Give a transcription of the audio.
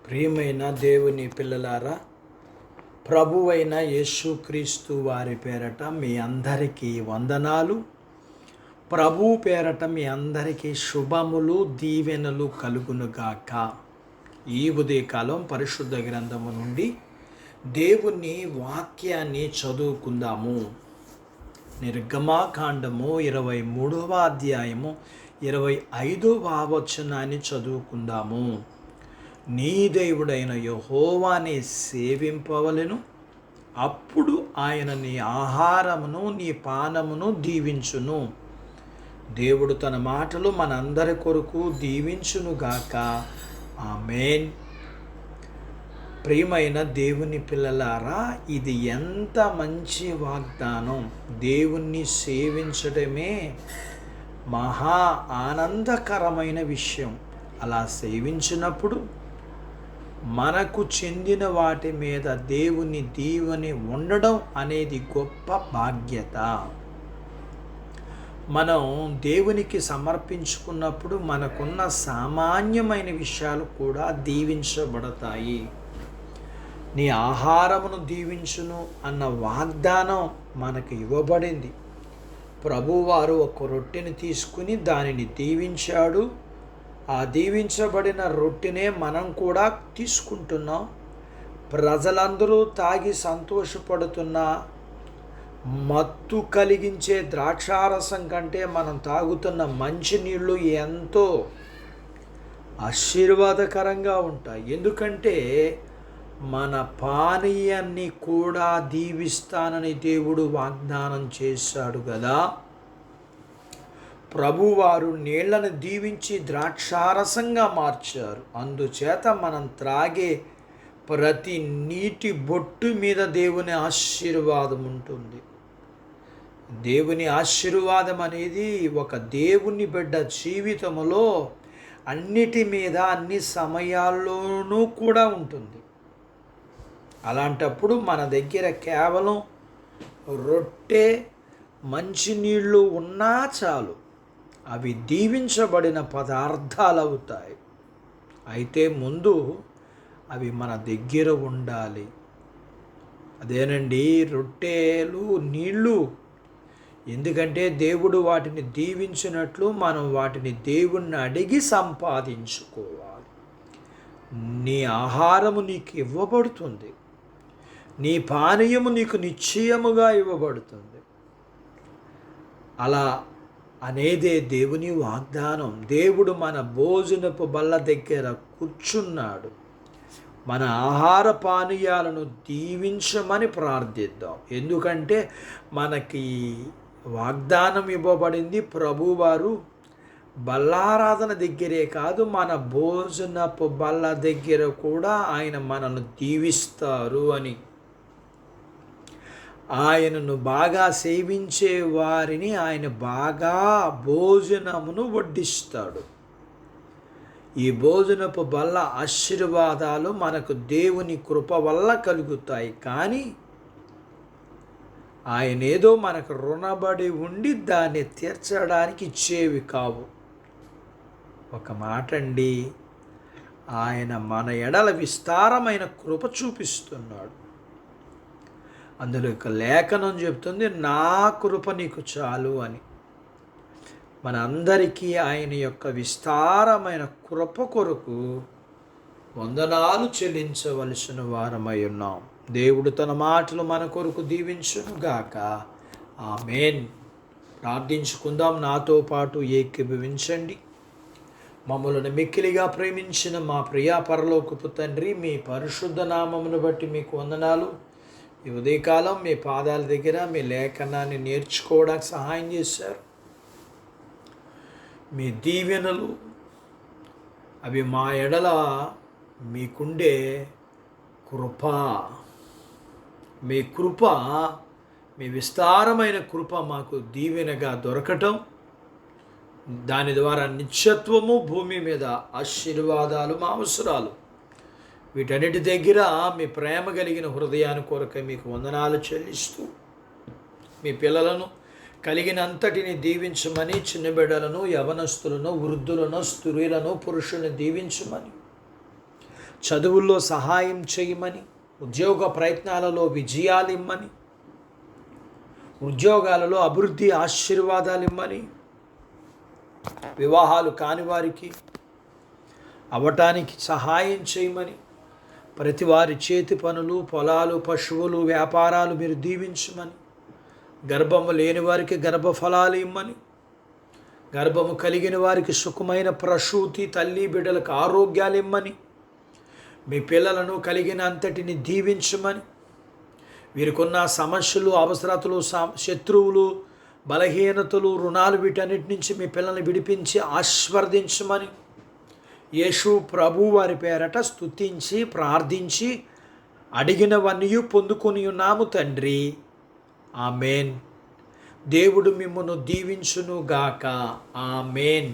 ప్రియమైన దేవుని పిల్లలారా, ప్రభువైన యేసుక్రీస్తు వారి పేరట మీ అందరికీ వందనాలు. ప్రభు పేరట మీ అందరికీ శుభములు, దీవెనలు కలుగునుగాక. ఈ ఉదయకాలం పరిశుద్ధ గ్రంథము నుండి దేవుని వాక్యాన్ని చదువుకుందాము. నిర్గమాకాండము 23వ అధ్యాయము 25వ వచనాన్ని చదువుకుందాము. నీ దేవుడైన యెహోవాని సేవింపవలెను, అప్పుడు ఆయన నీ ఆహారమును నీ పానమును దీవించును. దేవుడు తన మాటలు మనందరి కొరకు దీవించునుగాక. ఆమేన్. ప్రియమైన దేవుని పిల్లలారా, ఇది ఎంత మంచి వాగ్దానం. దేవుణ్ణి సేవించడమే మహా ఆనందకరమైన విషయం. అలా సేవించినప్పుడు మనకు చెందిన వాటి మీద దేవుని దీవెన ఉండడం అనేది గొప్ప బాధ్యత. మనం దేవునికి సమర్పించుకున్నప్పుడు మనకున్న సామాన్యమైన విషయాలు కూడా దీవించబడతాయి. నీ ఆహారమును దీవించును అన్న వాగ్దానం మనకు ఇవ్వబడింది. ప్రభువారు ఒక రొట్టెని తీసుకుని దానిని దీవించాడు. ఆ దీవించబడిన రొట్టెనే మనం కూడా తీసుకుంటున్నాం. ప్రజలందరూ తాగి సంతోషపడుతున్న మత్తు కలిగించే ద్రాక్షారసం కంటే మనం తాగుతున్న మంచినీళ్ళు ఎంతో ఆశీర్వాదకరంగా ఉంటాయి. ఎందుకంటే మన పానీయాన్ని కూడా దీవిస్తానని దేవుడు వాగ్దానం చేశాడు కదా. ప్రభువారు నీళ్లను దీవించి ద్రాక్షారసంగా మార్చారు. అందుచేత మనం త్రాగే ప్రతి నీటి బొట్టు మీద దేవుని ఆశీర్వాదం ఉంటుంది. దేవుని ఆశీర్వాదం అనేది ఒక దేవుని బిడ్డ జీవితంలో అన్నిటి మీద అన్ని సమయాల్లోనూ కూడా ఉంటుంది. అలాంటప్పుడు మన దగ్గర కేవలం రొట్టె, మంచినీళ్ళు ఉన్నా చాలు. అవి దీవించబడిన పదార్థాలు అవుతాయి. అయితే ముందు అవి మన దగ్గర ఉండాలి. అదేనండి రొట్టెలు, నీళ్ళు. ఎందుకంటే దేవుడు వాటిని దీవించినట్లు మనం వాటిని దేవుణ్ణి అడిగి సంపాదించుకోవాలి. నీ ఆహారము నీకు ఇవ్వబడుతుంది, నీ పానీయము నీకు నిశ్చయముగా ఇవ్వబడుతుంది. అలా అనేదే దేవుని వాగ్దానం. దేవుడు మన భోజనపు బల్ల దగ్గర కూర్చున్నాడు. మన ఆహార పానీయాలను దీవించమని ప్రార్థిద్దాం. ఎందుకంటే మనకి వాగ్దానం ఇవ్వబడింది. ప్రభువారు బల్లారాధన దగ్గరే కాదు, మన భోజనపు బల్ల దగ్గర కూడా ఆయన మనల్ని దీవిస్తారు అని. ఆయనను బాగా సేవించే వారిని ఆయన బాగా భోజనమును వడ్డిస్తాడు. ఈ భోజనపు బల్ల ఆశీర్వాదాలు మనకు దేవుని కృప వల్ల కలుగుతాయి. కానీ ఆయన ఏదో మనకు రుణబడి ఉండి దాన్ని తీర్చడానికి ఇచ్చేవి కావు. ఒక మాట అండి, ఆయన మన ఎడల విస్తారమైన కృప చూపిస్తున్నాడు. అందులో ఒక లేఖనం చెప్తుంది, నా కృప నీకు చాలు అని. మనందరికీ ఆయన యొక్క విస్తారమైన కృప కొరకు వందనాలు చెల్లించవలసిన వారమై ఉన్నాం. దేవుడు తన మాటలు మన కొరకు దీవించునుగాక. ఆమేన్. ప్రార్థించుకుందాం. నాతో పాటు ఏకీభవించండి. మమ్మల్ని మిక్కిలిగా ప్రేమించిన మా ప్రియా పరలోకపు తండ్రి, మీ పరిశుద్ధ నామమును బట్టి మీకు వందనాలు. ఈ ఉదయకాలం మీ పాదాల దగ్గర మీ లేఖనాన్ని నేర్చుకోవడానికి సహాయం చేశారు. మీ దీవెనలు అవి మా ఎడల మీకుండే కృప, మీ కృప, మీ విస్తారమైన కృప మాకు దీవెనగా దొరకటం, దాని ద్వారా నిత్యత్వము, భూమి మీద ఆశీర్వాదాలు మా అవసరాలు, వీటన్నిటి దగ్గర మీ ప్రేమ కలిగిన హృదయాన్ని కొరకై మీకు వందనాలు చెల్లిస్తూ, మీ పిల్లలను కలిగినంతటిని దీవించమని, చిన్న బిడ్డలను, యవనస్తులను, వృద్ధులను, స్త్రీలను, పురుషులను దీవించమని, చదువుల్లో సహాయం చేయమని, ఉద్యోగ ప్రయత్నాలలో విజయాలు ఇమ్మని, ఉద్యోగాలలో అభివృద్ధి ఆశీర్వాదాలు ఇమ్మని, వివాహాలు కాని వారికి అవ్వటానికి సహాయం చేయమని, ప్రతి వారి చేతి పనులు, పొలాలు, పశువులు, వ్యాపారాలు మీరు దీవించమని, గర్భము లేని వారికి గర్భఫలాలు ఇమ్మని, గర్భము కలిగిన వారికి సుఖమైన ప్రసూతి, తల్లి బిడ్డలకు ఆరోగ్యాలు ఇమ్మని, మీ పిల్లలను కలిగిన అంతటిని దీవించమని, వీరికున్న సమస్యలు, అవసరతలు, శత్రువులు, బలహీనతలు, రుణాలు, వీటన్నిటి నుంచి మీ పిల్లల్ని విడిపించి ఆశీర్వదించమని యేసు ప్రభు వారి పేరట స్తుతించి ప్రార్థించి అడిగినవన్నీ పొందుకొని ఉన్నాము తండ్రి. ఆమెన్. దేవుడు మిమ్మను దీవించును గాక. ఆమెన్.